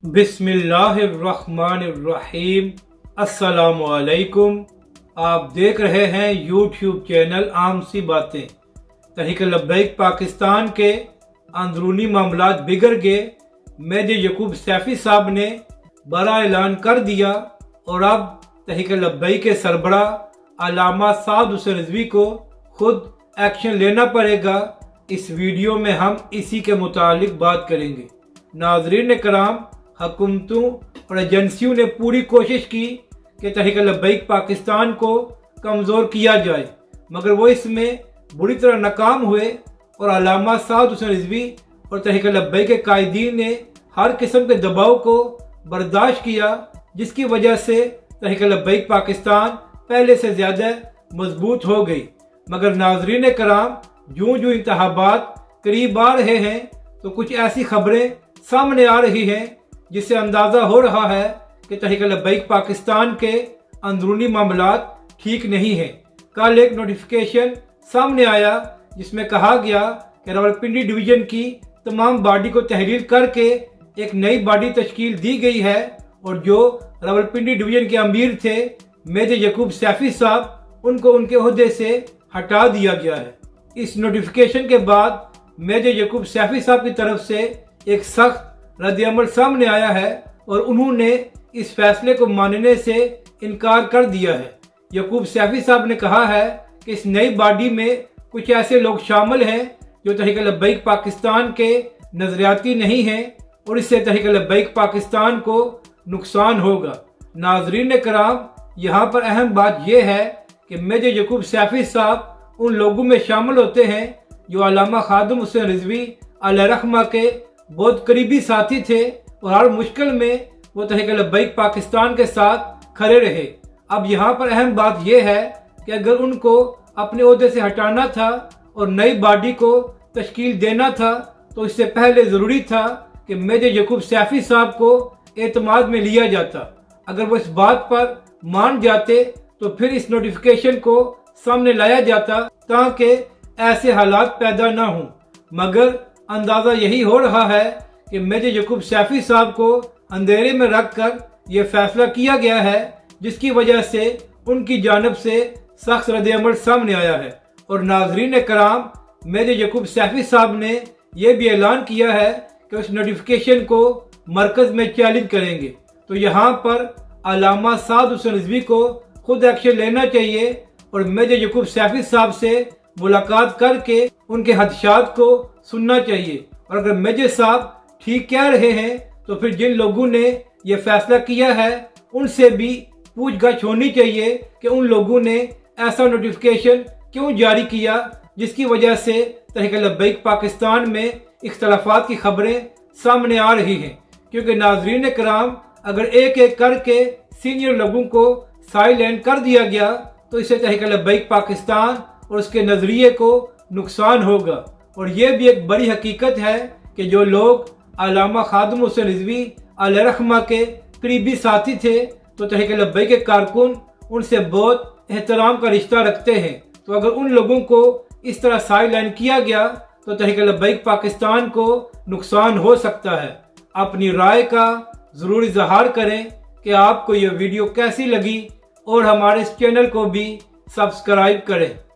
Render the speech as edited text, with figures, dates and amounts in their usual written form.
बिस्मिल्लाहिर्रहमानिर्रहीम। अस्सलामु अलैकुम। आप देख रहे हैं यूट्यूब चैनल आम सी बातें। तहरीक लब्बैक पाकिस्तान के अंदरूनी मामलात बिगड़ गए। मेजर यकूब सैफी साहब ने बड़ा ऐलान कर दिया और अब तहरीक लब्बैक के सरबरा अल्लामा साद हुसैन रिजवी को खुद एक्शन लेना पड़ेगा। इस वीडियो में हम इसी के मुतालिक बात करेंगे। नाज़रीन कराम, हुकूमतों और एजेंसियों ने पूरी कोशिश की कि तहरीक लब्बैक पाकिस्तान को कमज़ोर किया जाए, मगर वो इसमें बुरी तरह नाकाम हुए और अल्लामा साद हुसैन रिजवी और तहरीक लब्बैक के कायदीन ने हर किस्म के दबाव को बर्दाश्त किया, जिसकी वजह से तहरीक लब्बैक पाकिस्तान पहले से ज़्यादा मजबूत हो गई। मगर नाज़रीन कराम, यूं यूं इंतखाबात करीब आ रहे हैं तो कुछ ऐसी खबरें सामने आ रही हैं जिससे अंदाज़ा हो रहा है कि तहरीक लब्बैक पाकिस्तान के अंदरूनी मामलात ठीक नहीं हैं। कल एक नोटिफिकेशन सामने आया जिसमें कहा गया कि रावलपिंडी डिवीज़न की तमाम बॉडी को तहरीर करके एक नई बॉडी तश्कील दी गई है और जो रावलपिंडी डिवीज़न के अमीर थे मेजर यकूब सैफी साहब, उनको उनके ओहदे से हटा दिया गया है। इस नोटिफिकेशन के बाद मेजर यकूब सैफी साहब की तरफ से एक सख्त रद्द-ए-अमल सामने आया है और उन्होंने इस फैसले को मानने से इनकार कर दिया है। यकूब सैफी साहब ने कहा है कि इस नई बॉडी में कुछ ऐसे लोग शामिल हैं जो तहरीक लब्बैक पाकिस्तान के नजरियाती नहीं हैं और इससे तहरीक लब्बैक पाकिस्तान को नुकसान होगा। नाजरीन कराम, यहाँ पर अहम बात यह है कि मेजर यकूब सैफी साहब उन लोगों में शामिल होते हैं जो अल्लामा खादिम हुसैन रिजवी अलैहिर्रहमा के बहुत करीबी साथी थे और हर मुश्किल में वो तहरीक लब्बैक पाकिस्तान के साथ खड़े रहे। अब यहाँ पर अहम बात यह है कि अगर उनको अपने ओहदे से हटाना था और नई बॉडी को तश्कील देना था तो इससे पहले ज़रूरी था कि मेजर यकूब सैफी साहब को एतमाद में लिया जाता। अगर वो इस बात पर मान जाते तो फिर इस नोटिफिकेशन को सामने लाया जाता ताकि ऐसे हालात पैदा ना हों। मगर अंदाज़ा यही हो रहा है कि मेजर यकूब सैफी साहब को अंधेरे में रखकर यह फैसला किया गया है, जिसकी वजह से उनकी जानिब से सख्त रद्द-ए-अमल सामने आया है। और नाजरीन कराम, मेजर यकूब सैफी साहब ने यह भी ऐलान किया है कि उस नोटिफिकेशन को मरकज़ में चैलेंज करेंगे। तो यहाँ पर अल्लामा साद हुसैन रिजवी को खुद एक्शन लेना चाहिए और मेजर यकूब सैफी साहब से मुलाकात करके उनके हदशात को सुनना चाहिए। और अगर मेजर साहब ठीक कह रहे हैं तो फिर जिन लोगों ने ये फैसला किया है उनसे भी पूछगछ होनी चाहिए कि उन लोगों ने ऐसा नोटिफिकेशन क्यों जारी किया जिसकी वजह से तहरीक लब्बैक पाकिस्तान में इख्तलाफात की खबरें सामने आ रही हैं। क्योंकि नाजरीन कराम, अगर एक एक करके सीनियर लोगों को साइलेंट कर दिया गया तो इससे तहरीक लब्बैक पाकिस्तान और उसके नज़रिए को नुकसान होगा। और ये भी एक बड़ी हकीकत है कि जो लोग अल्लामा खादिम हुसैन रिजवी अलैहिर्रहमा के करीबी साथी थे तो तहरीक लब्बैक के कारकुन उनसे बहुत एहतराम का रिश्ता रखते हैं। तो अगर उन लोगों को इस तरह साइडलाइन किया गया तो तहरीक लब्बैक पाकिस्तान को नुकसान हो सकता है। अपनी राय का ज़रूर इजहार करें कि आपको यह वीडियो कैसी लगी और हमारे इस चैनल को भी सब्सक्राइब करें।